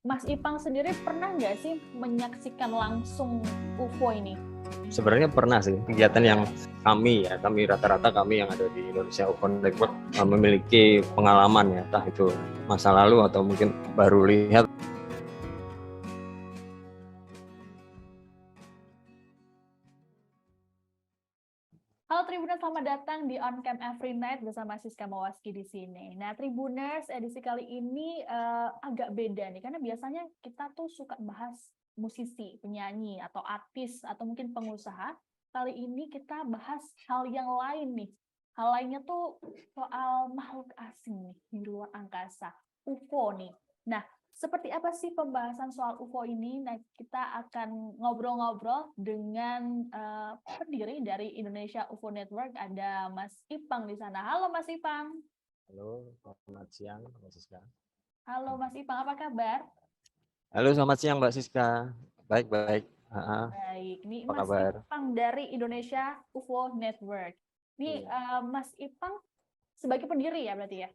Mas Ipang sendiri pernah nggak sih menyaksikan langsung UFO ini? Sebenarnya pernah sih kegiatan yang kami rata-rata kami yang ada di Indonesia UFO Network memiliki pengalaman ya, entah itu masa lalu atau mungkin baru lihat. Halo Tribuners, selamat datang di On Cam Every Night bersama Siska Mawaski di sini. Nah, Tribuners, edisi kali ini agak beda nih, karena biasanya kita tuh suka bahas musisi, penyanyi, atau artis, atau mungkin pengusaha. Kali ini kita bahas hal yang lain nih. Hal lainnya tuh soal makhluk asing nih, di luar angkasa, UFO nih. Nah, seperti apa sih pembahasan soal UFO ini? Nah, kita akan ngobrol-ngobrol dengan pendiri dari Indonesia UFO Network, ada Mas Ipang di sana. Halo Mas Ipang. Halo, selamat siang Mbak Siska. Halo Mas Ipang, apa kabar? Halo, selamat siang Mbak Siska. Baik. Baik, ini Apa Mas kabar? Ipang dari Indonesia UFO Network. Ini Iya. Mas Ipang sebagai pendiri ya berarti ya?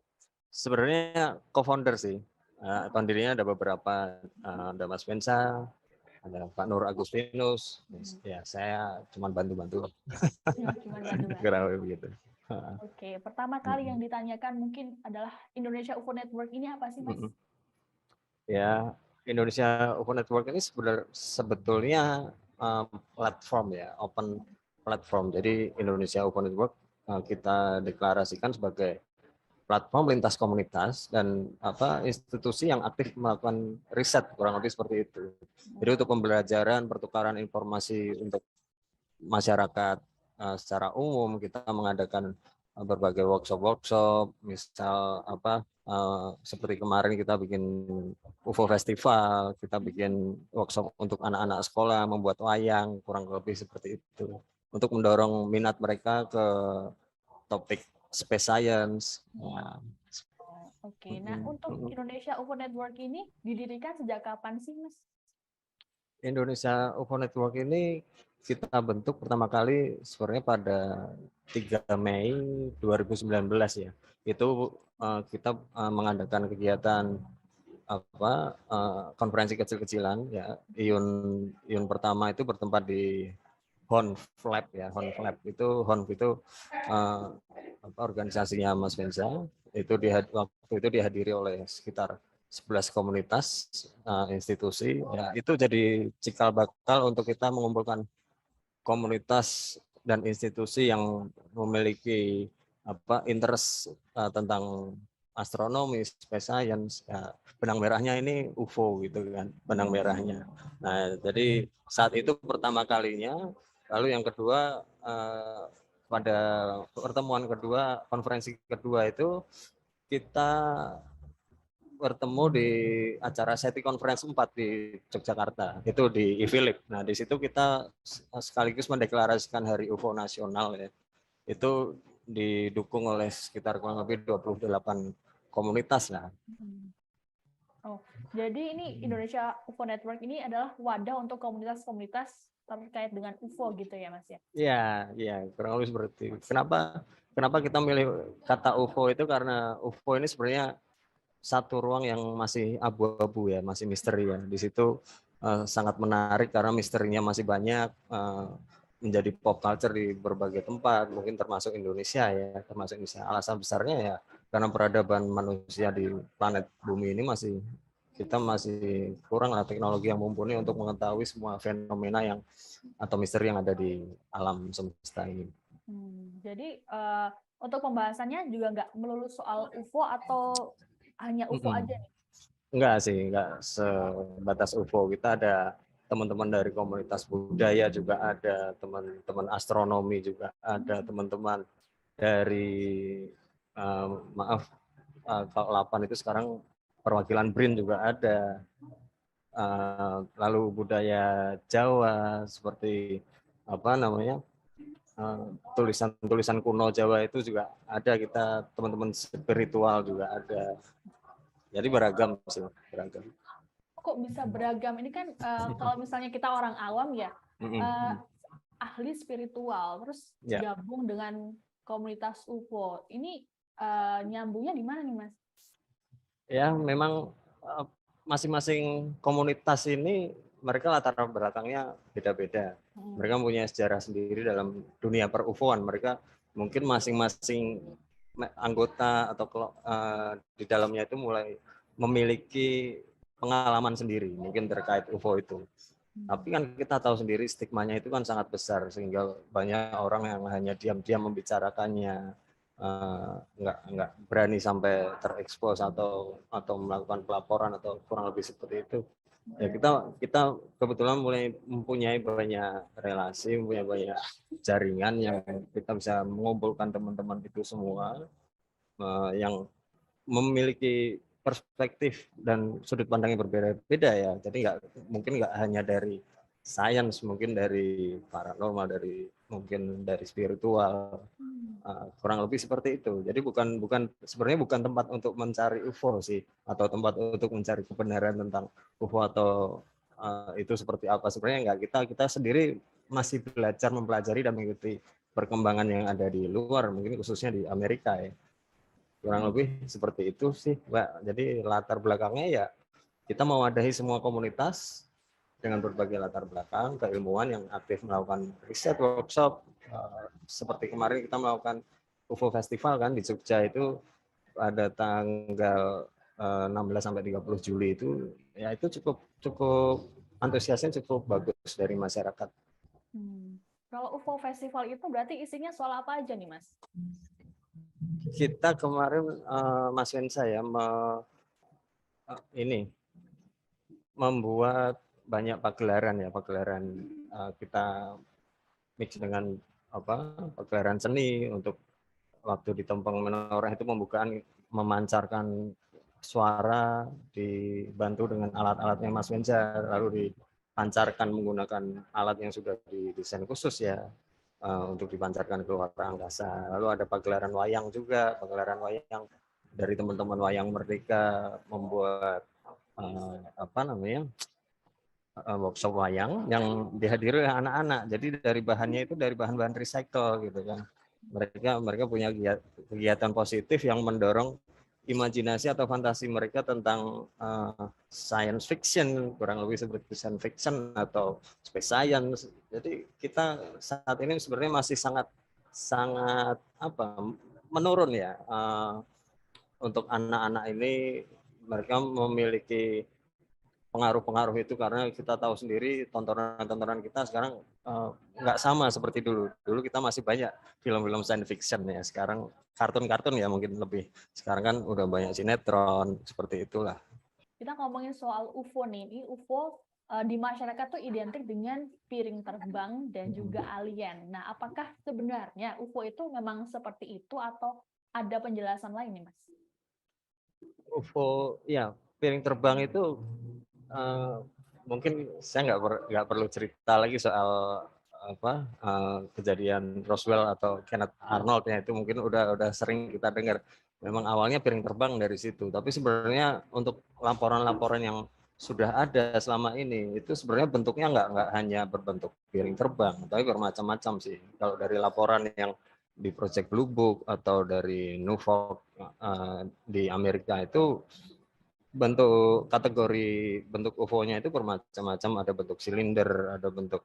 Sebenarnya co-founder sih. Pendirinya ada beberapa, ada Mas Mensa, ada Pak Nur Agustinus. Ya, saya cuma bantu-bantu. Cuma bantu-bantu. Kurang lebih begitu. Oke, pertama kali yang ditanyakan mungkin adalah Indonesia UFO Network ini apa sih, Mas? Ya, Indonesia UFO Network ini sebetulnya platform ya, open platform. Jadi Indonesia UFO Network kita deklarasikan sebagai platform lintas komunitas dan institusi yang aktif melakukan riset, kurang lebih seperti itu. Jadi untuk pembelajaran, pertukaran informasi untuk masyarakat secara umum, kita mengadakan berbagai workshop, misal seperti kemarin kita bikin UFO Festival, kita bikin workshop untuk anak-anak sekolah membuat wayang, kurang lebih seperti itu, untuk mendorong minat mereka ke topik space science. Oke, nah untuk Indonesia UFO Network ini didirikan sejak kapan sih, Mas? Indonesia UFO Network ini kita bentuk pertama kali sebenarnya pada 3 Mei 2019 ya. Itu kita mengadakan kegiatan konferensi kecil-kecilan ya. Iun pertama itu bertempat di Honflab ya. Honf itu organisasinya Mas Benza. Waktu itu dihadiri oleh sekitar 11 komunitas institusi ya, itu jadi cikal bakal untuk kita mengumpulkan komunitas dan institusi yang memiliki interest tentang astronomi, space science ya. Benang merahnya ini UFO gitu kan, benang merahnya. Nah, jadi saat itu pertama kalinya. Lalu yang kedua pada pertemuan kedua, konferensi kedua itu kita bertemu di acara SETI Conference 4 di Yogyakarta, itu di IFILIP. Nah, di situ kita sekaligus mendeklarasikan Hari UFO Nasional ya. Itu didukung oleh sekitar kurang lebih 28 komunitas lah. Oh, jadi ini Indonesia UFO Network ini adalah wadah untuk komunitas-komunitas terkait dengan UFO gitu ya, Mas ya? Iya, kurang lebih seperti itu. Kenapa kita milih kata UFO itu karena UFO ini sebenarnya satu ruang yang masih abu-abu ya, masih misteri ya. Di situ sangat menarik karena misterinya masih banyak, menjadi pop culture di berbagai tempat, mungkin termasuk Indonesia ya, termasuk Indonesia. Alasan besarnya ya karena peradaban manusia di planet bumi ini kita masih kurang lah teknologi yang mumpuni untuk mengetahui semua fenomena atau misteri yang ada di alam semesta ini. Jadi untuk pembahasannya juga nggak melulu soal UFO atau hanya UFO aja nih? Enggak sebatas UFO. Kita ada teman-teman dari komunitas budaya juga ada, teman-teman astronomi juga ada, teman-teman dari kalau 8 itu sekarang perwakilan BRIN juga ada. Lalu budaya Jawa seperti tulisan kuno Jawa itu juga ada, kita teman-teman spiritual juga ada. Jadi beragam. Kok bisa beragam? Ini kan kalau misalnya kita orang awam ya, ahli spiritual, terus gabung dengan komunitas UFO. Ini nyambungnya di mana nih, Mas? Ya, memang masing-masing komunitas ini mereka latar belakangnya beda-beda. Mereka punya sejarah sendiri dalam dunia per-UFO-an. Mereka mungkin masing-masing anggota atau di dalamnya itu mulai memiliki pengalaman sendiri mungkin terkait UFO itu. Tapi kan kita tahu sendiri stigmanya itu kan sangat besar sehingga banyak orang yang hanya diam-diam membicarakannya, nggak berani sampai terekspos atau melakukan pelaporan atau kurang lebih seperti itu. Ya kita kebetulan mulai mempunyai banyak relasi, mempunyai banyak jaringan yang kita bisa mengumpulkan teman-teman itu semua yang memiliki perspektif dan sudut pandang yang berbeda-beda ya. Jadi mungkin nggak hanya dari sains, mungkin dari paranormal, mungkin dari spiritual, kurang lebih seperti itu. Jadi sebenarnya bukan tempat untuk mencari UFO sih, atau tempat untuk mencari kebenaran tentang UFO atau itu seperti apa. Sebenarnya nggak, kita sendiri masih belajar mempelajari dan mengikuti perkembangan yang ada di luar, mungkin khususnya di Amerika ya. Kurang lebih seperti itu sih, Mbak. Jadi latar belakangnya ya kita mewadahi semua komunitas dengan berbagai latar belakang, keilmuan yang aktif melakukan riset, workshop. Seperti kemarin kita melakukan UFO Festival kan di Jogja itu pada tanggal 16 sampai 30 Juli itu, ya itu cukup antusiasnya cukup bagus dari masyarakat. Kalau UFO Festival itu berarti isinya soal apa aja nih, Mas? Kita kemarin Mas Wensa ya membuat banyak pagelaran kita mix dengan pagelaran seni untuk waktu di Tempeng Menoreh itu memancarkan suara dibantu dengan alat-alatnya Mas Wensa, lalu dipancarkan menggunakan alat yang sudah didesain khusus ya untuk dipancarkan ke luar angkasa. Lalu ada pagelaran wayang juga, pagelaran wayang dari teman-teman Wayang Merdeka membuat workshop wayang yang dihadiri oleh anak-anak. Jadi dari bahannya itu dari bahan-bahan recycle gitu kan. Mereka punya kegiatan positif yang mendorong imajinasi atau fantasi mereka tentang science fiction, kurang lebih seperti science fiction atau space science. Jadi kita saat ini sebenarnya masih sangat menurun ya untuk anak-anak ini. Mereka memiliki pengaruh-pengaruh itu karena kita tahu sendiri tontonan kita sekarang nggak sama seperti dulu. Dulu kita masih banyak film-film science fiction ya. Sekarang kartun-kartun ya mungkin lebih. Sekarang kan udah banyak sinetron seperti itulah. Kita ngomongin soal UFO nih. Ini UFO di masyarakat tuh identik dengan piring terbang dan juga alien. Nah, apakah sebenarnya UFO itu memang seperti itu atau ada penjelasan lain nih, Mas? UFO ya, piring terbang itu mungkin saya nggak perlu cerita lagi soal kejadian Roswell atau Kenneth Arnold ya, itu mungkin udah sering kita dengar. Memang awalnya piring terbang dari situ, tapi sebenarnya untuk laporan-laporan yang sudah ada selama ini itu sebenarnya bentuknya nggak hanya berbentuk piring terbang, tapi bermacam-macam sih. Kalau dari laporan yang di Project Blue Book atau dari NUFOC di Amerika itu bentuk kategori bentuk UFO-nya itu bermacam-macam, ada bentuk silinder, ada bentuk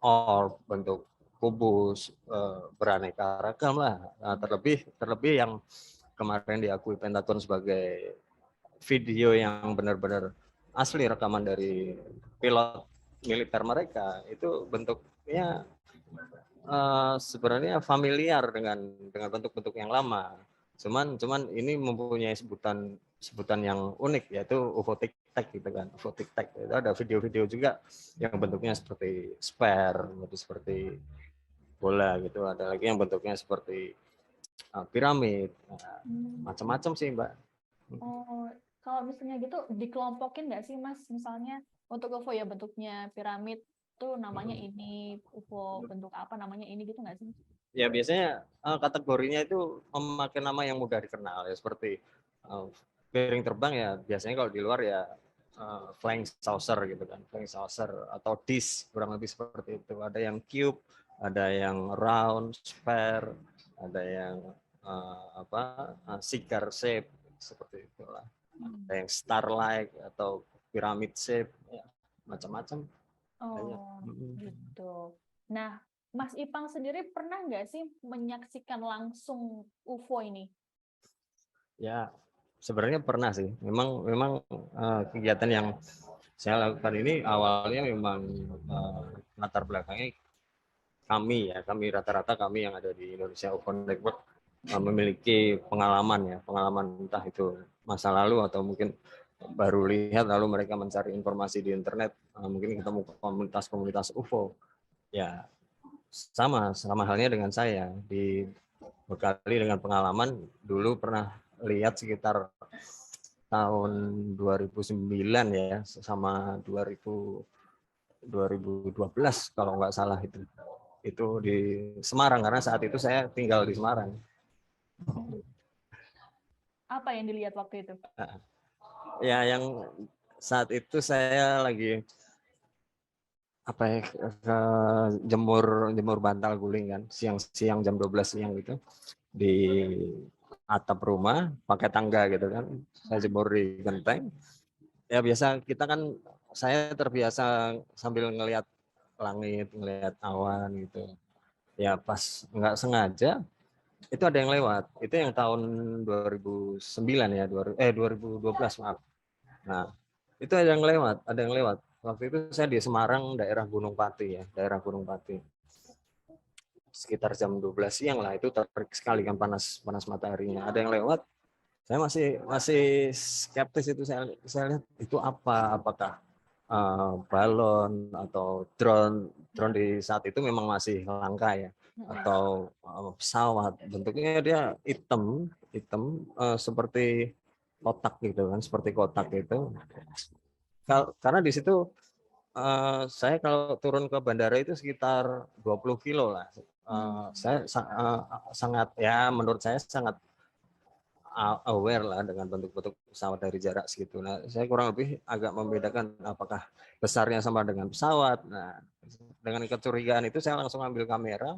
orb, bentuk kubus, beraneka ragam lah. Nah, terlebih yang kemarin diakui Pentagon sebagai video yang benar-benar asli rekaman dari pilot militer mereka, itu bentuknya sebenarnya familiar dengan bentuk-bentuk yang lama. Cuman ini mempunyai sebutan yang unik, yaitu UFO Tic Tac gitu kan. UFO Tic Tac itu ada video-video juga yang bentuknya seperti spare, seperti bola gitu. Ada lagi yang bentuknya seperti piramid. Macam-macam sih, Mbak. Oh, kalau misalnya gitu dikelompokin nggak sih, Mas? Misalnya untuk UFO ya bentuknya piramid tuh namanya ini, UFO bentuk apa namanya ini gitu nggak sih? Ya biasanya kategorinya itu memakai nama yang mudah dikenal ya, seperti piring terbang ya biasanya kalau di luar ya flying saucer gitu kan, flying saucer atau dish, kurang lebih seperti itu. Ada yang cube, ada yang round, sphere, ada yang cigar shape seperti itulah. ada yang star-like atau pyramid shape, ya, macam-macam. Banyak. Oh, gitu. Nah, Mas Ipang sendiri pernah nggak sih menyaksikan langsung UFO ini? Ya, sebenarnya pernah sih. Memang kegiatan yang saya lakukan ini awalnya memang latar belakangnya kami rata-rata kami yang ada di Indonesia Open Network memiliki pengalaman entah itu masa lalu atau mungkin baru lihat lalu mereka mencari informasi di internet, mungkin ketemu komunitas-komunitas UFO. Ya, sama halnya dengan saya, dibekali dengan pengalaman dulu pernah lihat sekitar tahun 2009 ya sama 2012 kalau nggak salah itu di Semarang karena saat itu saya tinggal di Semarang. Apa yang dilihat waktu itu? Ya yang saat itu saya lagi jemur bantal guling kan siang jam 12 siang gitu di atap rumah pakai tangga gitu kan, saya jemur di genteng. Ya biasa kita kan, saya terbiasa sambil ngelihat langit, ngelihat awan gitu. Ya pas nggak sengaja itu ada yang lewat. Itu yang tahun 2009 ya, 2012 maaf. Nah, itu ada yang lewat. Waktu itu saya di Semarang, daerah Gunung Pati ya, daerah Gunung Pati. Sekitar jam 12 siang lah, itu terik sekali kan panas mataharinya. Ada yang lewat, saya masih skeptis itu, saya lihat itu apakah balon atau drone di saat itu memang masih langka ya, atau pesawat. Bentuknya dia hitam seperti kotak gitu kan, seperti kotak itu. Karena di situ saya kalau turun ke bandara itu sekitar 20 kilo lah. Saya sangat, ya menurut saya sangat aware lah dengan bentuk-bentuk pesawat dari jarak segitu. Nah, saya kurang lebih agak membedakan apakah besarnya sama dengan pesawat. Nah, dengan kecurigaan itu saya langsung ambil kamera,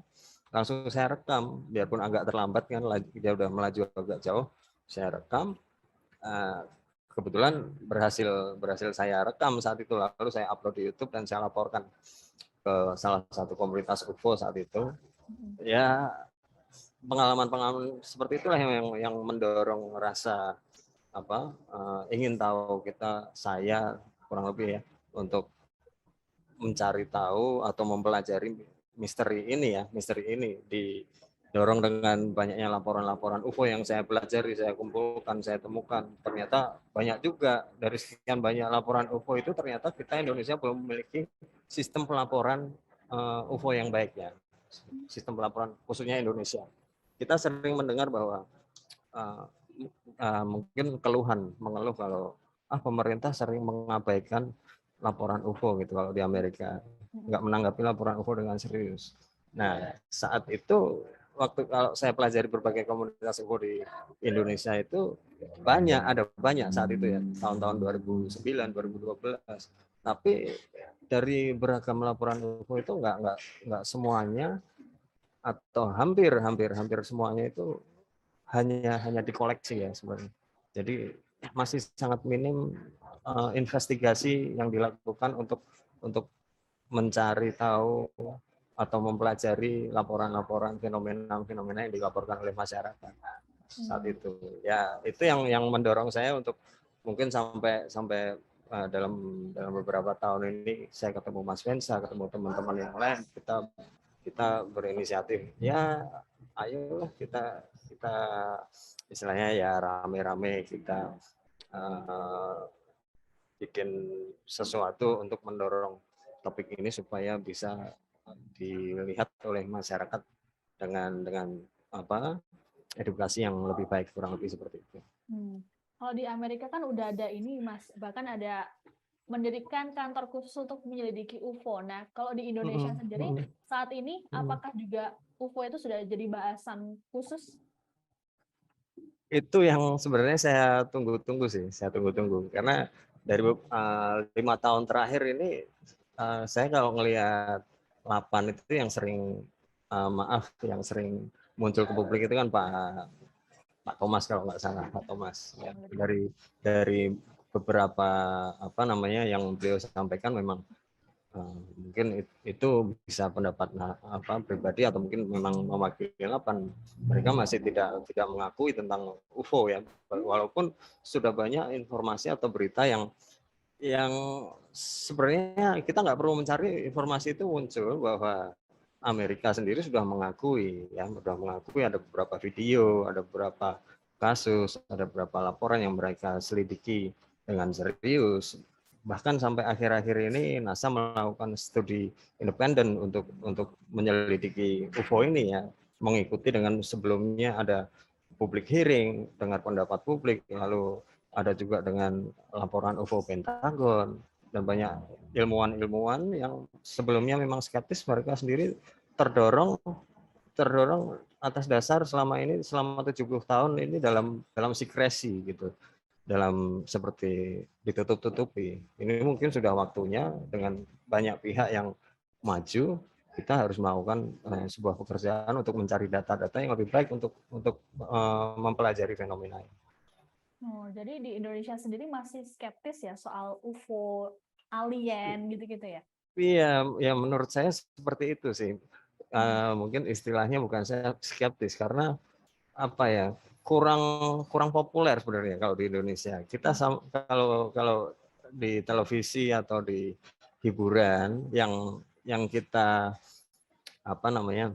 langsung saya rekam, biarpun agak terlambat kan, dia udah melaju agak jauh, saya rekam. Kebetulan berhasil saya rekam saat itu, lalu saya upload di YouTube dan saya laporkan ke salah satu komunitas UFO saat itu. Ya, pengalaman-pengalaman seperti itulah yang mendorong rasa ingin tahu saya kurang lebih ya, untuk mencari tahu atau mempelajari misteri ini didorong dengan banyaknya laporan-laporan UFO yang saya pelajari, saya kumpulkan, saya temukan. Ternyata banyak juga dari sekian banyak laporan UFO itu, ternyata kita Indonesia belum memiliki sistem pelaporan UFO yang baik ya. Sistem pelaporan khususnya Indonesia. Kita sering mendengar bahwa mungkin mengeluh kalau pemerintah sering mengabaikan laporan UFO gitu kalau di Amerika, nggak menanggapi laporan UFO dengan serius. Nah, saat itu kalau saya pelajari berbagai komunitas UFO di Indonesia itu ada banyak saat itu ya, tahun-tahun 2009, 2012. Tapi dari beragam laporan UFO itu nggak semuanya, atau hampir semuanya itu hanya dikoleksi ya sebenarnya. Jadi masih sangat minim investigasi yang dilakukan untuk mencari tahu atau mempelajari laporan-laporan fenomena yang dilaporkan oleh masyarakat saat itu. Ya, itu yang mendorong saya untuk mungkin sampai dalam beberapa tahun ini saya ketemu Mas Vensa, ketemu teman-teman yang lain, kita berinisiatif, ya ayolah kita istilahnya ya rame-rame kita bikin sesuatu untuk mendorong topik ini supaya bisa dilihat oleh masyarakat dengan edukasi yang lebih baik, kurang lebih seperti itu. Kalau di Amerika kan udah ada ini Mas, bahkan ada mendirikan kantor khusus untuk menyelidiki UFO. Nah, kalau di Indonesia sendiri saat ini apakah juga UFO itu sudah jadi bahasan khusus? Itu yang sebenarnya saya tunggu-tunggu karena dari 5 tahun terakhir ini saya kalau ngelihat lapan itu yang sering yang sering muncul ke publik itu kan Pak Thomas kalau nggak salah, Pak Thomas. Ya, Oh, dari beberapa apa namanya yang beliau sampaikan memang mungkin itu bisa pendapat apa pribadi atau mungkin memang mewakili apa mereka masih tidak mengakui tentang UFO ya, walaupun sudah banyak informasi atau berita yang sebenarnya kita nggak perlu mencari informasi itu muncul bahwa Amerika sendiri sudah mengakui ya, sudah mengakui ada beberapa video, ada beberapa kasus, ada beberapa laporan yang mereka selidiki dengan serius. Bahkan sampai akhir-akhir ini NASA melakukan studi independen untuk menyelidiki UFO ini ya, mengikuti dengan sebelumnya ada public hearing, dengar pendapat publik, lalu ada juga dengan laporan UFO Pentagon, dan banyak ilmuwan-ilmuwan yang sebelumnya memang skeptis, mereka sendiri terdorong atas dasar selama 70 tahun ini dalam sikresi gitu, dalam seperti ditutup-tutupi. Ini mungkin sudah waktunya dengan banyak pihak yang maju, kita harus melakukan sebuah pekerjaan untuk mencari data-data yang lebih baik untuk mempelajari fenomena ini. Oh, jadi di Indonesia sendiri masih skeptis ya soal UFO, alien gitu-gitu ya? Iya, ya menurut saya seperti itu sih. Mungkin istilahnya bukan saya skeptis karena apa ya, kurang kurang populer sebenarnya kalau di Indonesia. Kita kalau kalau di televisi atau di hiburan yang kita apa namanya,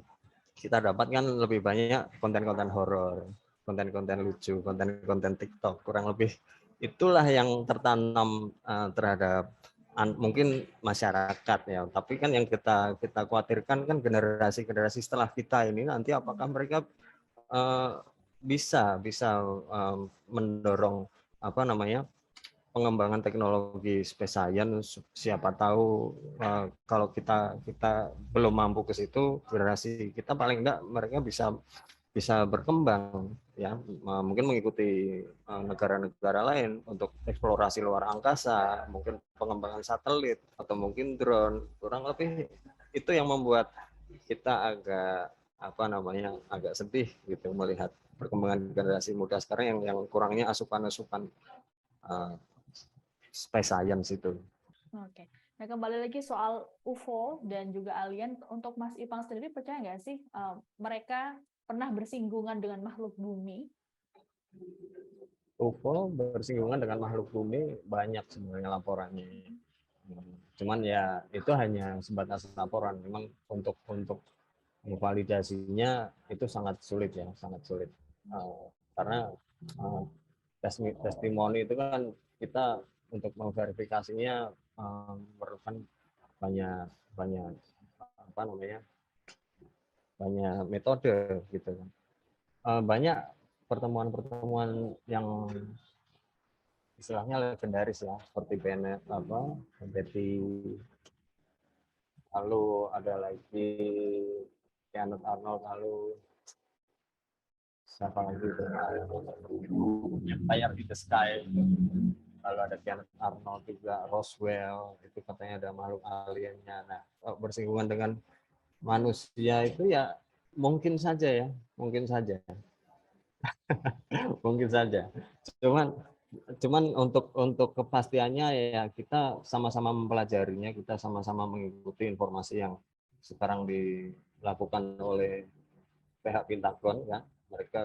kita dapatkan lebih banyak konten-konten horor, konten-konten lucu, konten-konten TikTok, kurang lebih itulah yang tertanam terhadap mungkin masyarakat ya. Tapi kan yang kita khawatirkan kan generasi-generasi setelah kita ini nanti apakah mereka bisa bisa mendorong apa namanya, pengembangan teknologi space science. Siapa tahu kalau kita belum mampu ke situ, generasi kita paling enggak mereka bisa bisa berkembang ya, mungkin mengikuti negara-negara lain untuk eksplorasi luar angkasa, mungkin pengembangan satelit atau mungkin drone. Kurang lebih itu yang membuat kita agak apa namanya, agak sedih gitu melihat perkembangan generasi muda sekarang yang kurangnya asupan-asupan uh, space science itu. Oke. Nah, kembali lagi soal UFO dan juga alien, untuk Mas Ipang sendiri percaya nggak sih mereka pernah bersinggungan dengan makhluk bumi? UFO bersinggungan dengan makhluk bumi banyak sebenarnya laporannya. Cuman ya itu hanya sebatas laporan. Memang untuk validasinya itu sangat sulit ya, sangat sulit. Karena uh, testimoni itu kan kita untuk memverifikasinya memerlukan banyak banyak apa namanya, banyak metode gitu kan. Banyak pertemuan-pertemuan yang istilahnya legendaris ya, seperti Bennett apa Betty, lalu ada lagi Kenneth Arnold, lalu siapa lagi itu Fire in the Sky, lalu ada Kenneth Arnold juga, Roswell itu katanya ada makhluk aliennya. Nah, bersinggungan dengan manusia itu ya mungkin saja ya, mungkin saja mungkin saja. Cuman cuman untuk kepastiannya ya kita sama-sama mempelajarinya, kita sama-sama mengikuti informasi yang sekarang dilakukan oleh pihak Pentagon ya. Mereka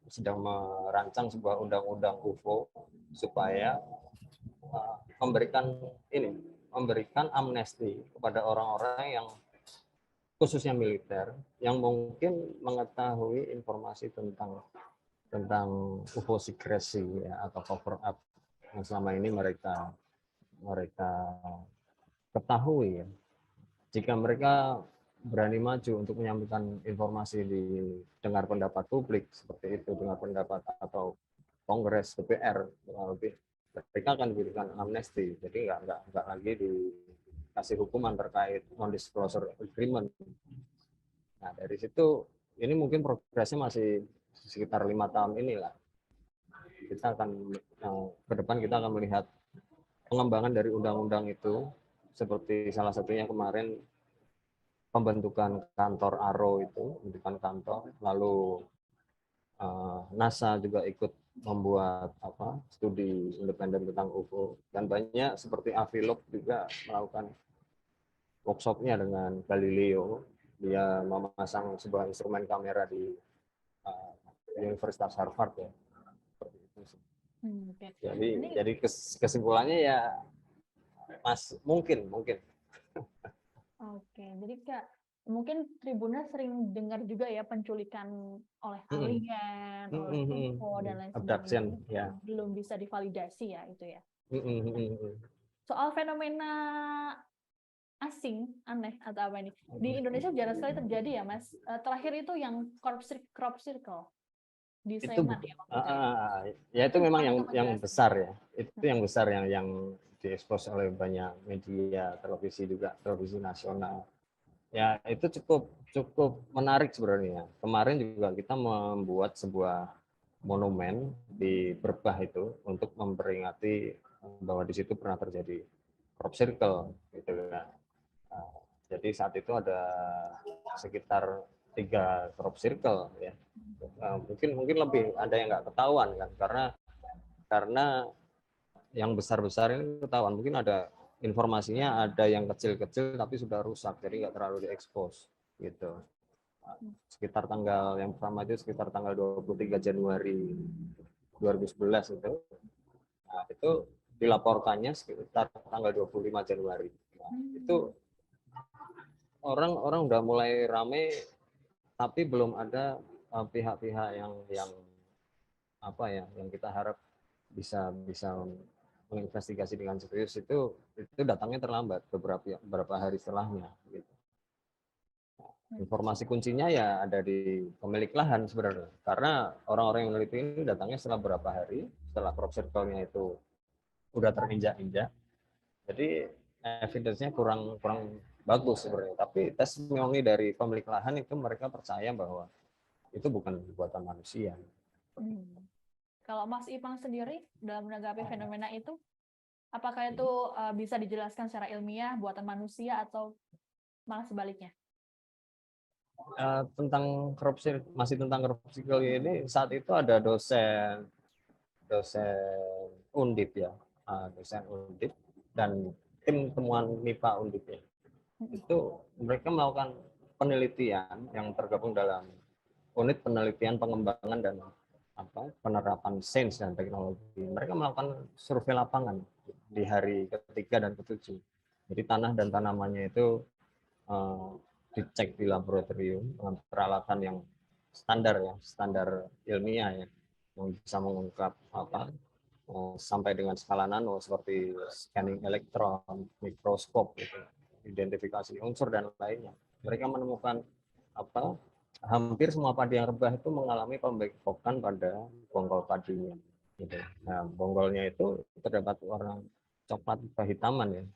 sedang merancang sebuah undang-undang UFO supaya memberikan memberikan amnesti kepada orang-orang yang khususnya militer yang mungkin mengetahui informasi tentang UFO secrecy ya, atau cover up yang selama ini mereka mereka ketahui ya. Jika mereka berani maju untuk menyampaikan informasi di dengar pendapat publik seperti itu, dengar pendapat atau Kongres, DPR, lebih mereka akan diberikan amnesti. Jadi nggak lagi dikasih hukuman terkait non-disclosure agreement. Nah dari situ ini mungkin progresnya masih sekitar 5 tahun inilah. Kita akan ke depan kita akan melihat pengembangan dari undang-undang itu, seperti salah satunya kemarin pembentukan kantor ARO itu, pembentukan kantor, lalu NASA juga ikut membuat studi independen tentang UFO, dan banyak seperti Avilog juga melakukan workshopnya dengan Galileo. Dia memasang sebuah instrumen kamera di uh, Universitas Harvard ya. Seperti itu sih. Oke. Jadi kesimpulannya ya mungkin. Oke, jadi Kak, mungkin Tribuners sering dengar juga ya penculikan oleh alien, oleh UFO dan lain Abduction, sebagainya. ya. Belum bisa divalidasi ya itu ya. Nah, soal fenomena asing, aneh atau apa ini? Di Indonesia jarang sekali terjadi ya, Mas. Terakhir itu yang crop circle di itu Sleman ya waktu itu ya. itu memang yang menjelaskan? besar ya. Itu yang besar yang diekspos oleh banyak media, televisi juga, televisi nasional. Ya, itu cukup menarik sebenarnya. Kemarin juga kita membuat sebuah monumen di Berbah itu untuk memperingati bahwa di situ pernah terjadi crop circle gitu kan. Jadi saat itu ada sekitar 3 crop circle ya. Mungkin lebih ada yang nggak ketahuan kan, karena yang besar-besar ini ketahuan. Mungkin ada informasinya, ada yang kecil-kecil tapi sudah rusak, jadi nggak terlalu diekspos gitu. Sekitar tanggal yang pertama itu sekitar tanggal 23 Januari 2011 itu. Nah, itu dilaporkannya sekitar tanggal 25 Januari. Nah, itu orang udah mulai rame, tapi belum ada pihak-pihak yang yang kita harap bisa menginvestigasi dengan serius. Itu datangnya terlambat beberapa hari setelahnya gitu. Informasi kuncinya ya ada di pemilik lahan sebenarnya, karena orang-orang yang meneliti ini datangnya setelah beberapa hari setelah crop circle-nya itu udah terinjak-injak. Jadi evidence-nya kurang bagus sebenarnya, tapi testimoni dari pemilik lahan itu mereka percaya bahwa itu bukan buatan manusia. Kalau Mas Ipang sendiri dalam menanggapi fenomena itu, apakah itu bisa dijelaskan secara ilmiah buatan manusia atau malah sebaliknya? Tentang masih tentang crop circle ini, saat itu ada dosen Undip ya, dosen Undip dan tim temuan MIPA Undip ya. Itu mereka melakukan penelitian yang tergabung dalam unit penelitian pengembangan dan penerapan sains dan teknologi. Mereka melakukan survei lapangan di hari ketiga dan ketujuh. Jadi tanah dan tanamannya itu dicek di laboratorium dengan peralatan yang standar ilmiah ya, yang bisa mengungkap sampai dengan skala nano seperti scanning elektron, mikroskop, gitu, identifikasi unsur dan lainnya. Mereka menemukan hampir semua padi yang rebah itu mengalami pembengkokan pada bonggol padinya. Gitu. Nah, bonggolnya itu terdapat warna coklat kehitaman,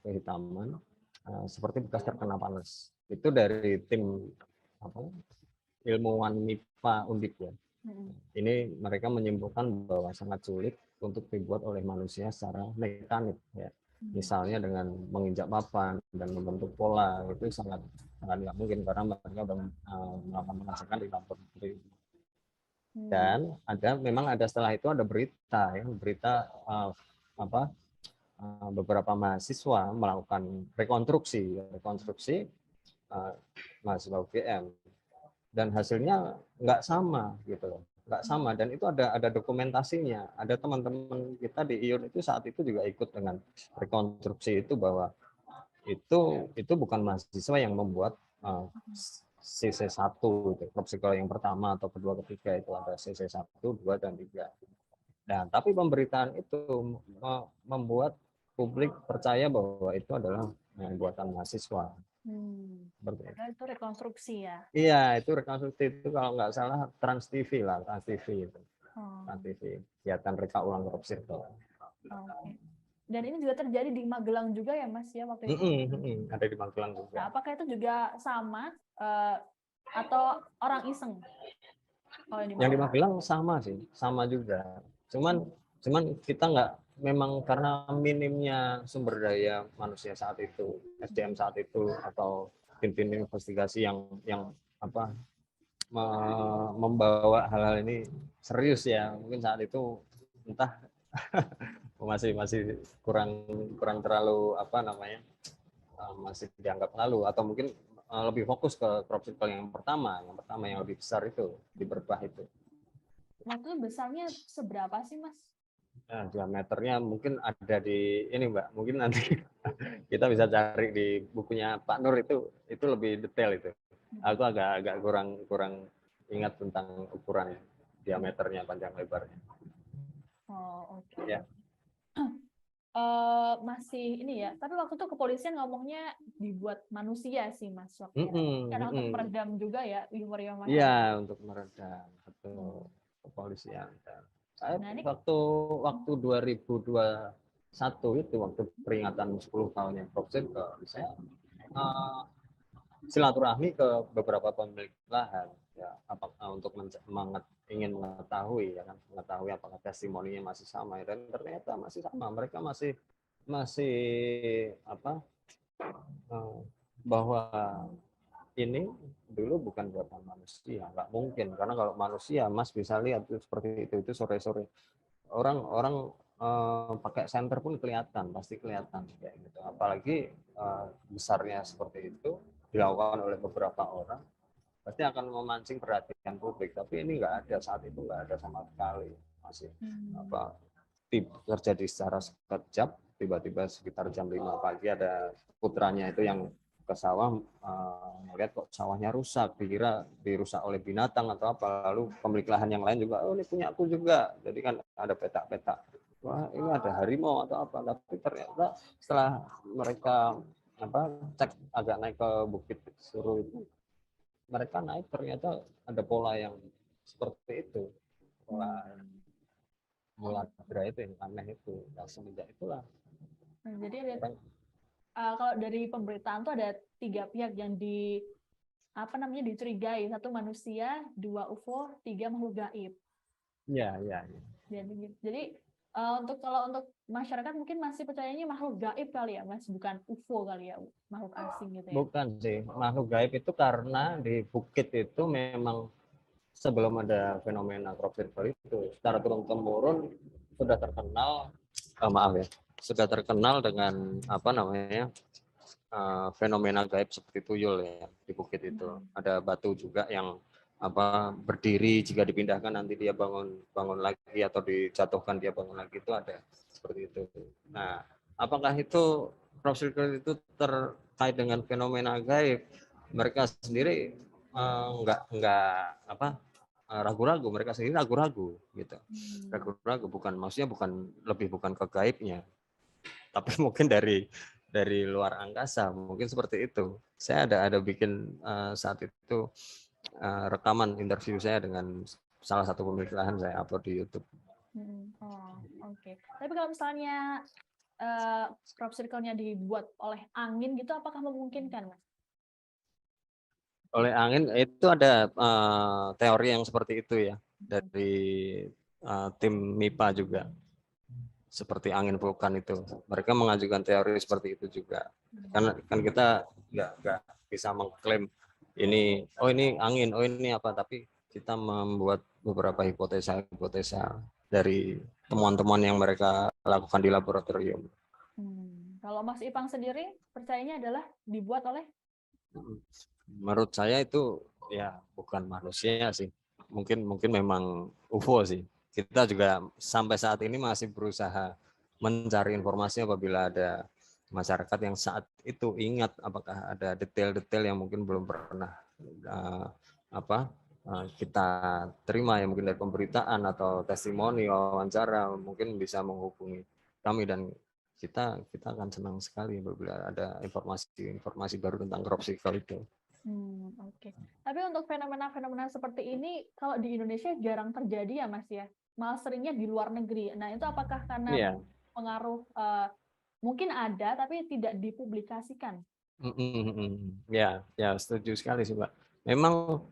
seperti bekas terkena panas. Itu dari tim ilmuwan MIPA Undip ya. Ini mereka menyimpulkan bahwa sangat sulit untuk dibuat oleh manusia secara mekanik ya. Misalnya dengan menginjak papan dan membentuk pola, itu sangat nggak mungkin karena mereka sudah melakukan pengecekan di laboratorium. Dan memang ada setelah itu ada berita beberapa mahasiswa melakukan rekonstruksi mahasiswa UGM, dan hasilnya nggak sama gitu loh, nggak sama, dan itu ada dokumentasinya. Ada teman-teman kita di IUN itu saat itu juga ikut dengan rekonstruksi itu, bahwa itu bukan mahasiswa yang membuat CC1 itu crop circle yang pertama atau kedua ketiga, itu ada CC1, 2 dan 3. Nah, tapi pemberitaan itu membuat publik percaya bahwa itu adalah buatan mahasiswa. Itu rekonstruksi ya? Iya, itu rekonstruksi itu kalau nggak salah Trans TV itu. Trans TV, kegiatan reka ulang crop circle. Dan ini juga terjadi di Magelang juga ya Mas ya waktu itu? Ada di Magelang juga. Nah, apakah itu juga sama atau orang iseng? Yang di Magelang sama sih, sama juga. Cuman kita nggak, memang karena minimnya sumber daya manusia saat itu, SDM saat itu, atau tim investigasi yang membawa hal-hal ini serius ya. Mungkin saat itu entah masih kurang kurang terlalu apa namanya, masih dianggap lalu, atau mungkin lebih fokus ke crop circle yang pertama yang lebih besar itu di Berbah itu. Waktu itu besarnya seberapa sih, Mas? Nah, diameternya mungkin ada di ini Mbak, mungkin nanti kita bisa cari di bukunya Pak Nur, itu lebih detail itu. Aku agak kurang ingat tentang ukuran diameternya, panjang lebarnya. Oh, oke. Ya. Masih ini ya, tapi waktu itu kepolisian ngomongnya dibuat manusia sih, Mas, waktu itu. Karena untuk meredam juga ya euforia masyarakat. Iya, untuk meredam atau kepolisian. Saya Nah, ini waktu 2021 itu, waktu peringatan 10 tahunnya crop circle, saya silaturahmi ke beberapa pemilik lahan ya, untuk ingin mengetahui ya kan, mengetahui apakah testimoninya masih sama, dan ternyata masih sama. Mereka masih apa, bahwa ini dulu bukan buatan manusia, nggak mungkin, karena kalau manusia Mas bisa lihat itu seperti itu sore-sore orang pakai senter pun kelihatan, pasti kelihatan kayak gitu. Apalagi besarnya seperti itu dilakukan oleh beberapa orang, pasti akan memancing perhatian publik. Tapi ini nggak ada, saat itu nggak ada sama sekali. Masih terjadi secara sekejap, tiba-tiba sekitar jam 5 pagi ada putranya itu yang ke sawah, melihat kok sawahnya rusak, dikira dirusak oleh binatang atau apa, lalu pemilik lahan yang lain juga, oh ini punya aku juga, jadi kan ada petak-petak, wah ini ada harimau atau apa. Tapi ternyata setelah mereka cek agak naik ke Bukit Suruh itu, mereka naik ternyata ada pola yang seperti itu, pola muladra itu yang aneh itu. Nah, semenjak itulah jadi ada kalau dari pemberitaan tuh ada 3 pihak yang dicurigai, 1 manusia, 2 UFO, 3 makhluk gaib. Iya. Jadi kalau untuk masyarakat mungkin masih percayanya makhluk gaib kali ya, Mas, bukan UFO kali ya, makhluk asing gitu ya. Bukan sih, makhluk gaib itu karena di bukit itu memang sebelum ada fenomena crop circle itu secara turun-temurun sudah terkenal, sudah terkenal dengan fenomena gaib seperti tuyul ya di bukit itu. Ada batu juga yang berdiri, jika dipindahkan nanti dia bangun lagi, atau dijatuhkan dia bangun lagi, itu ada seperti itu. Nah, apakah itu crop circle itu terkait dengan fenomena gaib? Mereka sendiri ragu-ragu, mereka sendiri ragu-ragu gitu. Ragu-ragu, maksudnya bukan ke gaibnya, tapi mungkin dari luar angkasa, mungkin seperti itu. Saya ada bikin saat itu rekaman interview saya dengan salah satu pemilik lahan, saya upload di YouTube. Oke. Tapi kalau misalnya crop circle-nya dibuat oleh angin gitu, apakah memungkinkan, Mas? Oleh angin itu ada teori yang seperti itu ya, dari tim MIPA juga, seperti angin vulkan itu. Mereka mengajukan teori seperti itu juga. Karena kan kita nggak bisa mengklaim ini angin, ini apa, tapi kita membuat beberapa hipotesa dari temuan-temuan yang mereka lakukan di laboratorium. Kalau Mas Ipang sendiri percayanya adalah dibuat oleh? Menurut saya itu ya bukan manusia sih, mungkin memang UFO sih. Kita juga sampai saat ini masih berusaha mencari informasi apabila ada masyarakat yang saat itu ingat, apakah ada detail-detail yang mungkin belum pernah kita terima, ya mungkin dari pemberitaan atau testimoni, wawancara, mungkin bisa menghubungi kami, dan kita akan senang sekali apabila ada informasi baru tentang crop circle itu. Oke. Tapi untuk fenomena-fenomena seperti ini kalau di Indonesia jarang terjadi ya, Mas ya, malah seringnya di luar negeri. Nah, itu apakah karena pengaruh mungkin ada tapi tidak dipublikasikan? Ya, setuju sekali sih, Mbak. Memang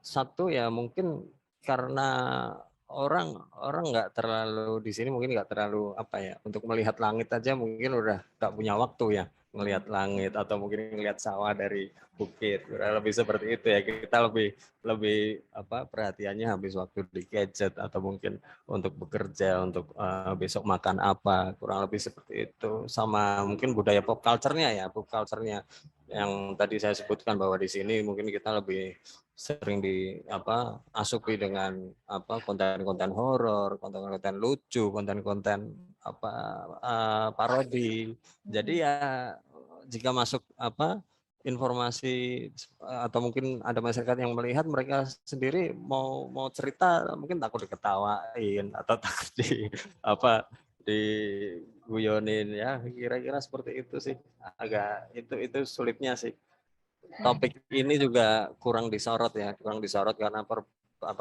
satu ya mungkin karena orang nggak terlalu di sini, mungkin nggak terlalu untuk melihat langit aja mungkin udah nggak punya waktu ya. ngelihat langit atau mungkin ngelihat sawah dari bukit. Lebih seperti itu ya. Kita lebih lebih perhatiannya habis waktu di gadget atau mungkin untuk bekerja, untuk besok makan apa, kurang lebih seperti itu. Sama mungkin budaya pop culture-nya ya, pop culture-nya yang tadi saya sebutkan bahwa di sini mungkin kita lebih sering asupi dengan konten-konten horor, konten-konten lucu, konten-konten parodi. Jadi ya jika masuk informasi atau mungkin ada masyarakat yang melihat, mereka sendiri mau cerita mungkin takut diketawain atau takut diguyonin ya, kira-kira seperti itu sih. Agak itu sulitnya sih. Topik ini juga kurang disorot karena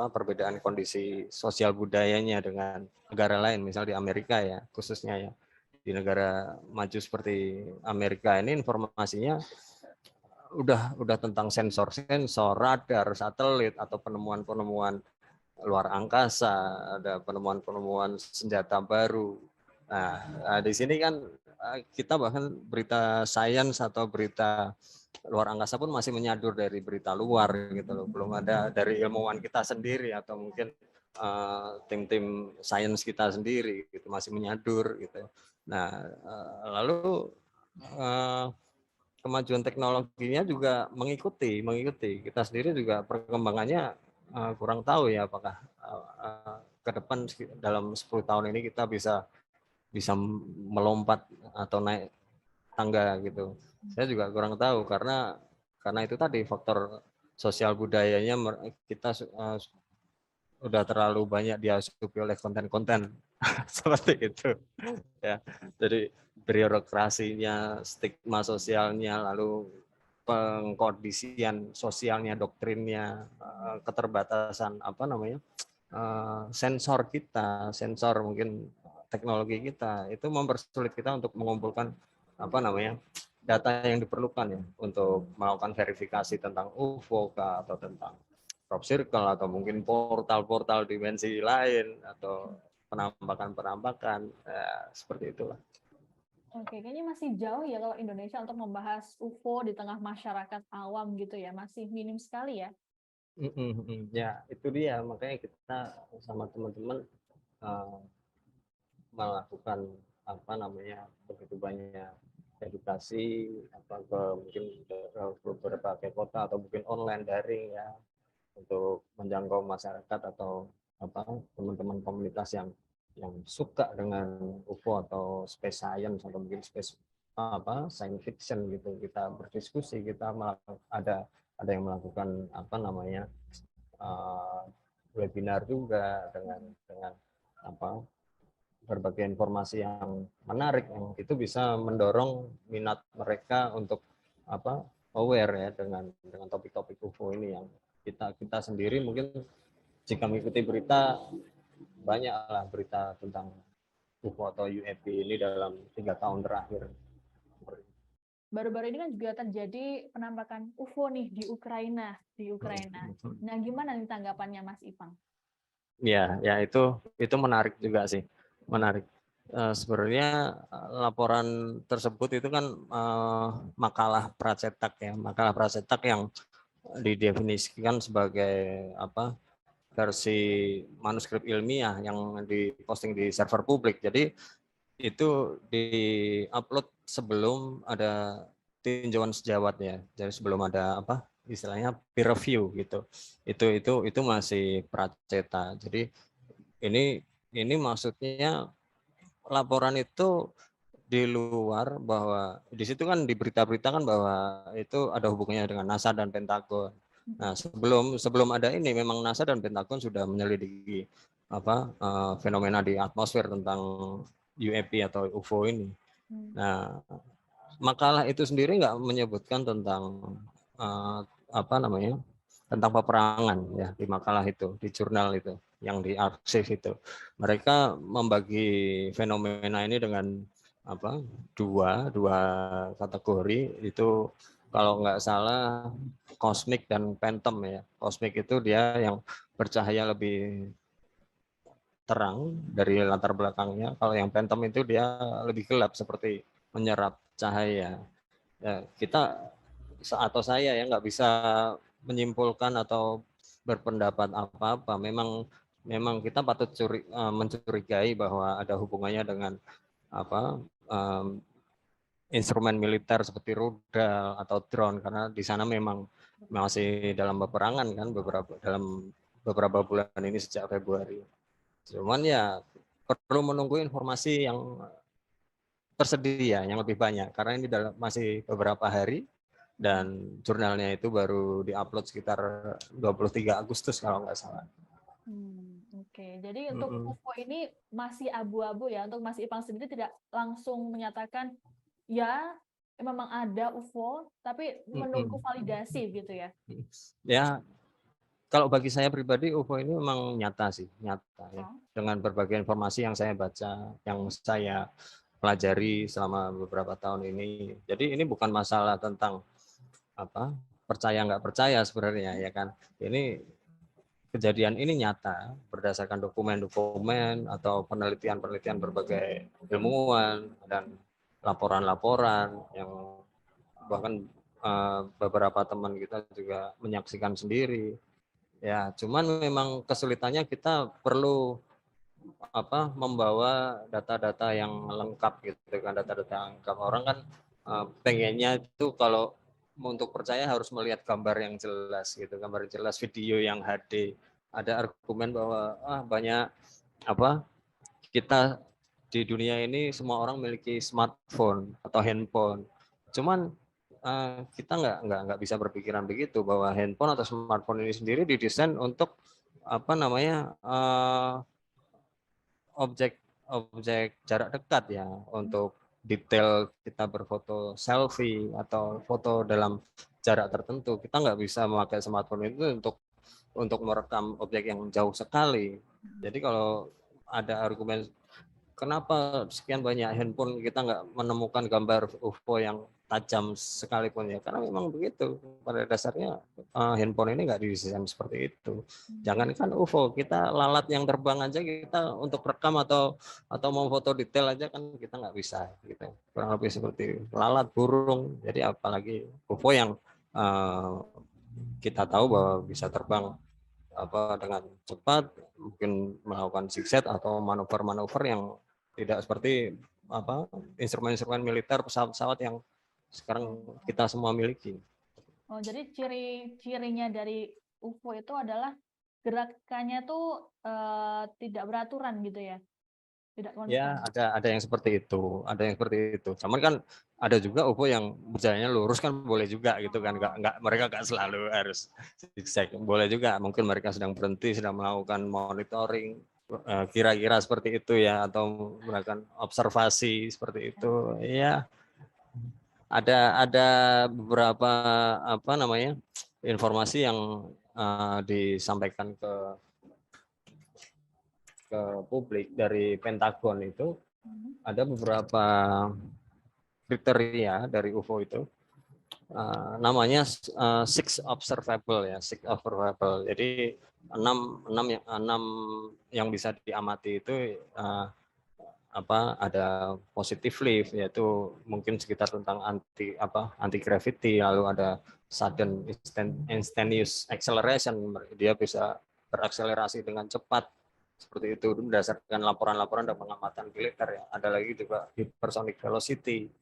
perbedaan kondisi sosial budayanya dengan negara lain, misal di Amerika ya, khususnya ya. Di negara maju seperti Amerika ini informasinya udah tentang sensor, radar, satelit atau penemuan-penemuan luar angkasa, ada penemuan-penemuan senjata baru. Nah, di sini kan kita bahkan berita sains atau berita luar angkasa pun masih menyadur dari berita luar gitu loh. Belum ada dari ilmuwan kita sendiri atau mungkin tim-tim sains kita sendiri gitu, masih menyadur gitu. Nah, lalu kemajuan teknologinya juga mengikuti. Kita sendiri juga perkembangannya kurang tahu ya, apakah ke depan dalam 10 tahun ini kita bisa melompat atau naik tangga gitu. Saya juga kurang tahu karena itu tadi faktor sosial budayanya kita udah terlalu banyak diasupi oleh konten-konten seperti itu ya. Jadi birokrasinya, stigma sosialnya, lalu pengkondisian sosialnya, doktrinnya, keterbatasan sensor mungkin teknologi kita itu mempersulit kita untuk mengumpulkan data yang diperlukan ya untuk melakukan verifikasi tentang UFO atau tentang crop circle atau mungkin portal-portal dimensi lain atau penampakan seperti itulah. Oke, kayaknya masih jauh ya kalau Indonesia untuk membahas UFO di tengah masyarakat awam gitu ya, masih minim sekali ya. Ya, itu dia, makanya kita sama teman-teman melakukan begitu banyak edukasi mungkin ke berbagai kota atau mungkin online daring ya, untuk menjangkau masyarakat atau teman-teman komunitas yang suka dengan UFO atau space science atau mungkin space science fiction gitu. Kita berdiskusi, kita ada yang melakukan webinar juga dengan berbagai informasi yang menarik yang itu bisa mendorong minat mereka untuk aware ya dengan topik-topik UFO ini yang kita sendiri mungkin jika mengikuti berita, banyaklah berita tentang UFO atau UAP ini dalam 3 tahun terakhir. Baru-baru ini kan juga terjadi penampakan UFO nih di Ukraina. Nah, gimana nih tanggapannya Mas Ipang? Ya itu menarik juga sih, menarik. Sebenarnya laporan tersebut itu kan makalah pracetak yang didefinisikan sebagai versi manuskrip ilmiah yang diposting di server publik. Jadi itu di-upload sebelum ada tinjauan sejawat ya. Jadi sebelum ada istilahnya peer review gitu. Itu masih pracetak. Jadi ini maksudnya laporan itu di luar, bahwa di situ kan di berita-berita kan bahwa itu ada hubungannya dengan NASA dan Pentagon. Nah, sebelum ada ini memang NASA dan Pentagon sudah menyelidiki fenomena di atmosfer tentang UAP atau UFO ini. Nah, makalah itu sendiri nggak menyebutkan tentang tentang peperangan ya di makalah itu, di jurnal itu, yang di arsip itu. Mereka membagi fenomena ini dengan dua kategori itu, kalau nggak salah kosmik dan phantom ya. Kosmik itu dia yang bercahaya lebih terang dari latar belakangnya. Kalau yang phantom itu dia lebih gelap seperti menyerap cahaya. Ya, kita atau saya ya nggak bisa menyimpulkan atau berpendapat apa-apa. Memang kita patut mencurigai bahwa ada hubungannya dengan apa instrumen militer seperti rudal atau drone, karena di sana memang masih dalam peperangan kan dalam beberapa bulan ini sejak Februari. Cuman ya perlu menunggu informasi yang tersedia yang lebih banyak, karena ini masih beberapa hari dan jurnalnya itu baru diupload sekitar 23 Agustus kalau nggak salah. Oke. Jadi untuk UFO ini masih abu-abu ya. Untuk Mas Ipang sendiri tidak langsung menyatakan ya memang ada UFO, tapi menunggu validasi gitu ya. Ya, kalau bagi saya pribadi UFO ini memang nyata sih, nyata ya. Dengan berbagai informasi yang saya baca, yang saya pelajari selama beberapa tahun ini. Jadi ini bukan masalah tentang apa percaya nggak percaya sebenarnya ya kan. Ini kejadian ini nyata berdasarkan dokumen-dokumen atau penelitian-penelitian berbagai ilmuwan dan laporan-laporan yang bahkan beberapa teman kita juga menyaksikan sendiri. Ya, cuman memang kesulitannya kita perlu membawa data-data yang lengkap gitu kan, data-data yang lengkap. Orang kan pengennya itu kalau untuk percaya harus melihat gambar yang jelas gitu, gambar yang jelas, video yang HD. Ada argumen bahwa banyak kita di dunia ini semua orang memiliki smartphone atau handphone. Cuman kita nggak bisa berpikiran begitu bahwa handphone atau smartphone ini sendiri didesain untuk objek jarak dekat ya, untuk detail kita berfoto selfie atau foto dalam jarak tertentu. Kita nggak bisa memakai smartphone itu untuk merekam objek yang jauh sekali. Jadi kalau ada argumen kenapa sekian banyak handphone kita nggak menemukan gambar UFO yang tajam sekalipun, ya karena memang begitu pada dasarnya. Handphone ini nggak didesain seperti itu. Jangankan UFO, kita lalat yang terbang aja kita untuk rekam atau mau foto detail aja kan kita nggak bisa gitu, kurang lebih seperti lalat, burung. Jadi apalagi UFO yang kita tahu bahwa bisa terbang dengan cepat, mungkin melakukan zigzag atau manuver-manuver yang tidak seperti instrumen-instrumen militer, pesawat-pesawat yang sekarang kita semua miliki. Oh, jadi ciri-cirinya dari UFO itu adalah gerakannya tuh tidak beraturan gitu ya, tidak konstan. Ya, ada yang seperti itu, Cuman kan ada juga UFO yang berjalannya lurus kan boleh juga gitu kan, mereka nggak selalu harus zigzag, boleh juga. Mungkin mereka sedang berhenti, sedang melakukan monitoring, kira-kira seperti itu ya, atau melakukan observasi seperti itu. Ya, ada beberapa informasi yang disampaikan ke publik dari Pentagon. Itu ada beberapa kriteria dari UFO itu, namanya six observable ya, six observable. Jadi enam yang bisa diamati itu ada positive lift, yaitu mungkin sekitar tentang anti gravity, lalu ada sudden instantaneous acceleration, dia bisa berakselerasi dengan cepat seperti itu berdasarkan laporan-laporan dan pengamatan militer ya. Ada lagi juga hypersonic velocity,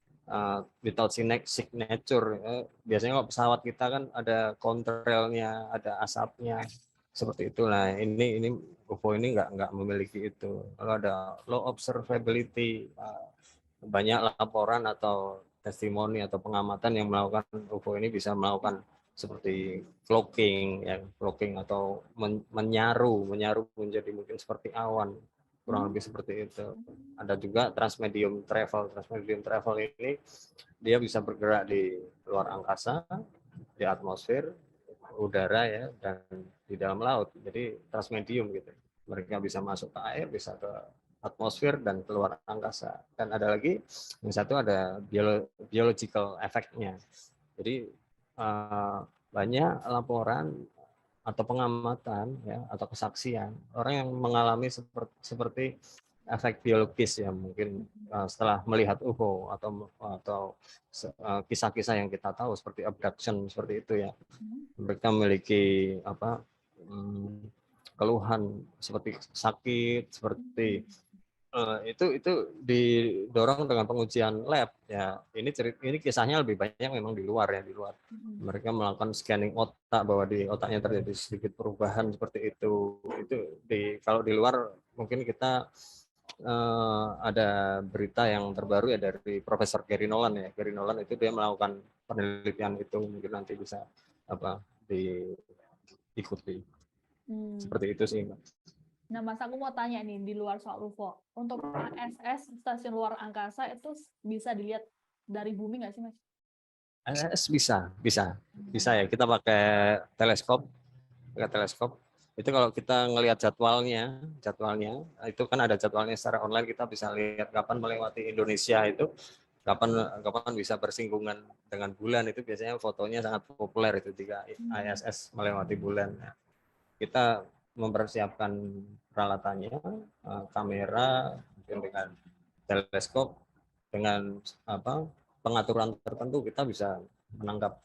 without signature. Biasanya kalau pesawat kita kan ada contrailnya, ada asapnya seperti itulah. Ini UFO ini nggak memiliki itu. Kalau ada low observability, banyak laporan atau testimoni atau pengamatan yang melakukan UFO ini bisa melakukan seperti cloaking ya, cloaking atau menyaru menjadi mungkin seperti awan, kurang lebih seperti itu. Ada juga transmedium travel ini dia bisa bergerak di luar angkasa, di atmosfer udara ya, dan di dalam laut. Jadi transmedium gitu, mereka bisa masuk ke air, bisa ke atmosfer dan keluar angkasa. Dan ada lagi yang satu, ada biological effect-nya. Jadi banyak laporan atau pengamatan ya, atau kesaksian orang yang mengalami seperti efek biologis ya mungkin setelah melihat UFO atau kisah-kisah yang kita tahu seperti abduction seperti itu ya, mereka memiliki apa keluhan seperti sakit seperti itu didorong dengan pengujian lab ya. Ini kisahnya lebih banyak memang di luar ya, di luar. Mereka melakukan scanning otak bahwa di otaknya terjadi sedikit perubahan seperti itu. Kalau di luar mungkin kita ada berita yang terbaru ya dari Profesor Gary Nolan ya. Gary Nolan itu dia melakukan penelitian itu, mungkin nanti bisa apa diikuti. Seperti itu sih, Mbak. Nah, Mas, aku mau tanya nih di luar soal UFO. Untuk ISS, stasiun luar angkasa, itu bisa dilihat dari bumi nggak sih, Mas? ISS bisa ya. Kita pakai teleskop. Itu kalau kita ngelihat jadwalnya itu kan ada jadwalnya secara online, kita bisa lihat kapan melewati Indonesia itu, kapan bisa bersinggungan dengan bulan. Itu biasanya fotonya sangat populer itu jika ISS melewati bulan. Nah, kita mempersiapkan peralatannya, kamera dengan teleskop, dengan pengaturan tertentu kita bisa menangkap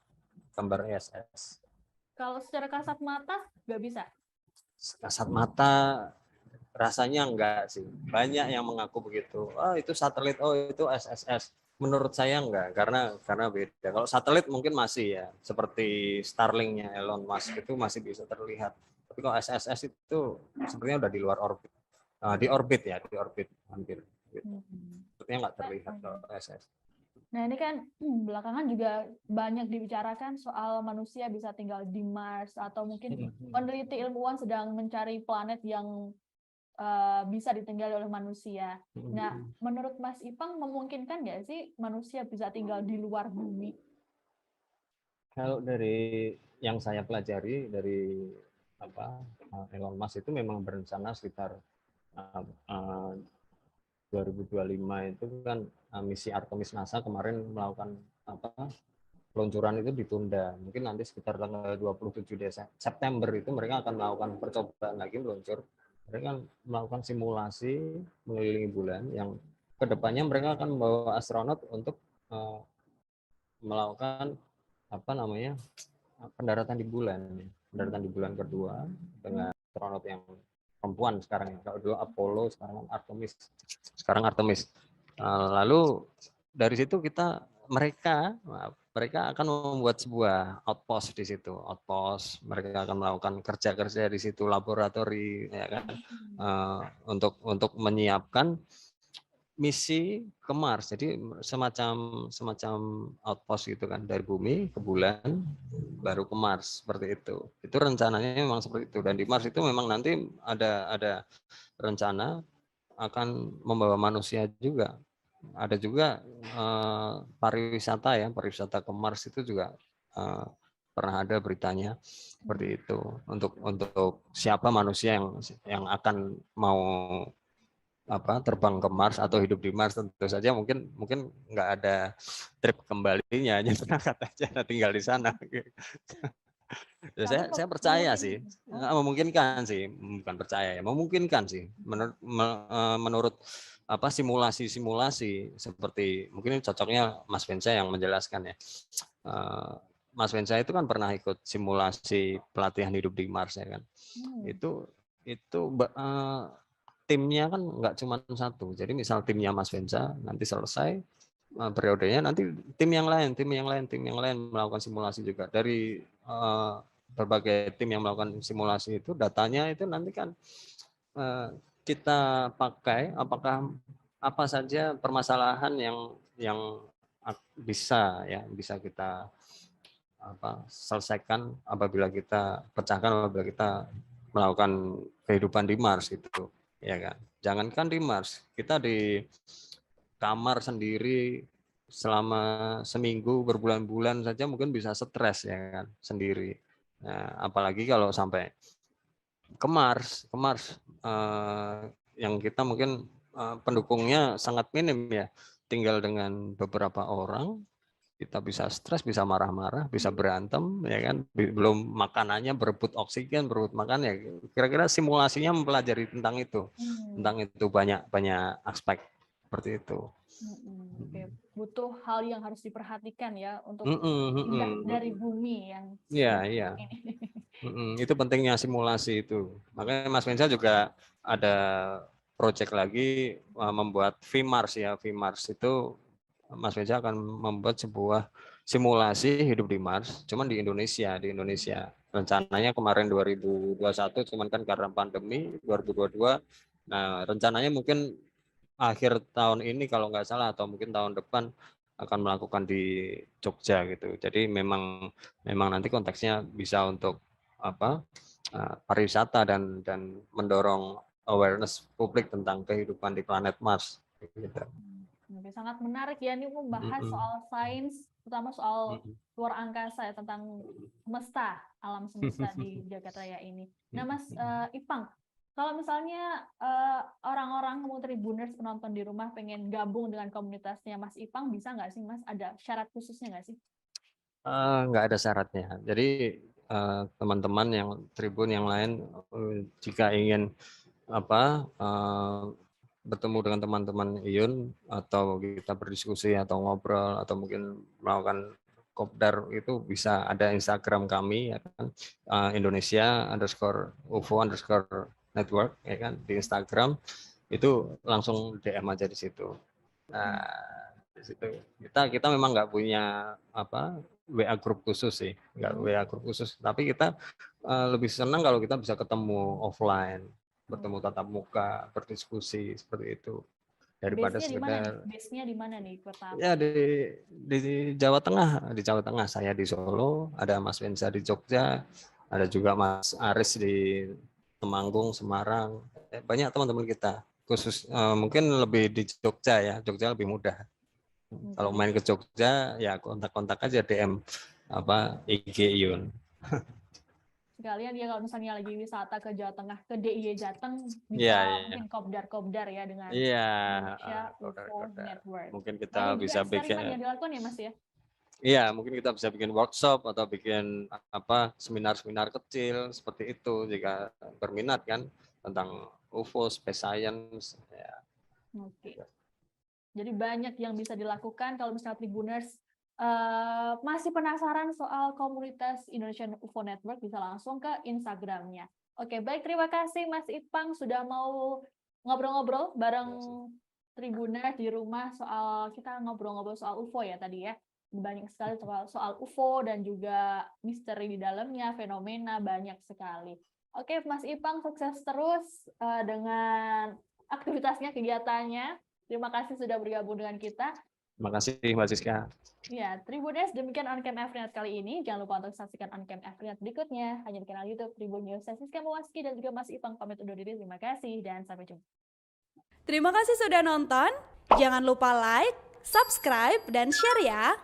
gambar ISS. Kalau secara kasat mata nggak bisa? Kasat mata rasanya enggak sih. Banyak yang mengaku begitu. Itu satelit, itu SSS. Menurut saya enggak, karena beda. Kalau satelit mungkin masih ya, seperti Starlink-nya Elon Musk itu masih bisa terlihat. Tapi kalau SSS itu sepertinya udah di luar orbit. Di orbit hampir. Sepertinya nggak terlihat kalau SSS. Nah, ini kan belakangan juga banyak dibicarakan soal manusia bisa tinggal di Mars, atau mungkin peneliti ilmuwan sedang mencari planet yang bisa ditinggali oleh manusia. Nah, menurut Mas Ipang memungkinkan nggak sih manusia bisa tinggal di luar bumi? Kalau dari yang saya pelajari dari Elon Musk itu memang berencana sekitar 2025 itu kan misi Artemis NASA kemarin melakukan peluncuran itu ditunda. Mungkin nanti sekitar tanggal 27 September itu mereka akan melakukan percobaan lagi meluncur. Mereka melakukan simulasi mengelilingi bulan yang kedepannya mereka akan membawa astronot untuk melakukan pendaratan di bulan kedua dengan astronot yang perempuan sekarang ya. Kalau dulu Apollo, sekarang Artemis. Lalu dari situ mereka akan membuat sebuah outpost di situ. Mereka akan melakukan kerja-kerja di situ, laboratori ya kan, untuk menyiapkan misi ke Mars. Jadi semacam outpost gitu kan, dari bumi ke bulan baru ke Mars, seperti itu. Itu rencananya memang seperti itu. Dan di Mars itu memang nanti ada rencana akan membawa manusia juga. Ada juga pariwisata ke Mars itu juga pernah ada beritanya seperti itu, untuk siapa manusia yang akan mau terbang ke Mars atau hidup di Mars. Tentu saja mungkin nggak ada trip kembalinya, hanya berangkat aja tinggal di sana. Ya, saya percaya sih, memungkinkan sih, bukan percaya ya, memungkinkan sih menurut simulasi seperti mungkin cocoknya Mas Vensa yang menjelaskan ya. Mas Vensa itu kan pernah ikut simulasi pelatihan hidup di Mars ya kan. Itu timnya kan nggak cuma satu. Jadi misal timnya Mas Vensa nanti selesai periodenya, nanti tim yang lain melakukan simulasi juga. Dari berbagai tim yang melakukan simulasi itu, datanya itu nanti kan kita pakai apa saja permasalahan yang bisa kita selesaikan apabila kita melakukan kehidupan di Mars gitu ya kan. Jangankan di Mars, kita di kamar sendiri selama seminggu, berbulan-bulan saja mungkin bisa stres ya kan, sendiri. Nah, apalagi kalau sampai ke Mars yang kita mungkin pendukungnya sangat minim ya, tinggal dengan beberapa orang kita bisa stres, bisa marah-marah, bisa berantem, ya kan? Belum makanannya berebut oksigen, berebut makan, ya. Kira-kira simulasinya mempelajari tentang itu, banyak aspek seperti itu. Oke. Butuh hal yang harus diperhatikan ya untuk pindah Mm-mm. dari bumi yang Iya, sedang iya. ini. Itu pentingnya simulasi itu. Makanya Mas Mensa juga ada project lagi membuat VMARS ya. VMARS itu Mas Mensa akan membuat sebuah simulasi hidup di Mars, cuman di Indonesia. Rencananya kemarin 2021, cuman kan karena pandemi 2022. Nah, rencananya mungkin akhir tahun ini kalau nggak salah, atau mungkin tahun depan akan melakukan di Jogja gitu. Jadi memang nanti konteksnya bisa untuk pariwisata dan mendorong awareness publik tentang kehidupan di planet Mars. Gitu. Oke, sangat menarik ya ini membahas soal sains, terutama soal luar angkasa ya, tentang semesta, alam semesta di Jagat Raya ini. Nah, Mas Ipang, kalau misalnya orang-orang Tribuners penonton di rumah pengen gabung dengan komunitasnya Mas Ipang, bisa nggak sih Mas? Ada syarat khususnya nggak sih? Nggak ada syaratnya. Jadi teman-teman yang Tribun yang lain jika ingin bertemu dengan teman-teman IUN atau kita berdiskusi atau ngobrol atau mungkin melakukan kopdar, itu bisa ada Instagram kami ya kan, Indonesia_UFO_network ya kan, di Instagram itu langsung DM aja di situ. Nah, di situ kita memang nggak punya WA grup khusus sih, nggak WA grup khusus, tapi kita lebih senang kalau kita bisa ketemu offline, bertemu tatap muka, berdiskusi seperti itu, daripada sekedar base-nya di mana nih pertama? Ya di Jawa Tengah, saya di Solo, ada Mas Mensa di Jogja, ada juga Mas Aris di Temanggung, Semarang, banyak teman-teman kita. Khusus mungkin lebih di Jogja ya, Jogja lebih mudah. Kalau main ke Jogja ya kontak-kontak aja DM IG IUN. Sekalian ya kalau misalnya lagi wisata ke Jawa Tengah, ke DIY Jateng, bisa mungkin kopdar-kopdar ya dengan Indonesia UFO Network. Mungkin kita bisa eksperimen yang dilakukan ya Mas ya? Iya, mungkin kita bisa bikin workshop atau bikin seminar-seminar kecil seperti itu jika berminat kan tentang UFO, space science. Ya. Oke. Jadi banyak yang bisa dilakukan kalau misalnya Tribuners masih penasaran soal komunitas Indonesian UFO Network, bisa langsung ke Instagramnya. Oke, baik, terima kasih Mas Ipang sudah mau ngobrol-ngobrol bareng Tribuners di rumah kita ngobrol-ngobrol soal UFO ya tadi ya. Banyak sekali soal UFO dan juga misteri di dalamnya, fenomena banyak sekali. Oke, Mas Ipang sukses terus dengan aktivitasnya, kegiatannya. Terima kasih sudah bergabung dengan kita. Terima kasih Mbak Siska. Ya, Tribuners, demikian OnCam Afrinet kali ini. Jangan lupa untuk saksikan OnCam Afrinet berikutnya hanya di kanal YouTube Tribun News. Saya Siska Mawaski dan juga Mas Ipang pamit undur diri. Terima kasih dan sampai jumpa. Terima kasih sudah nonton. Jangan lupa like, subscribe, dan share ya.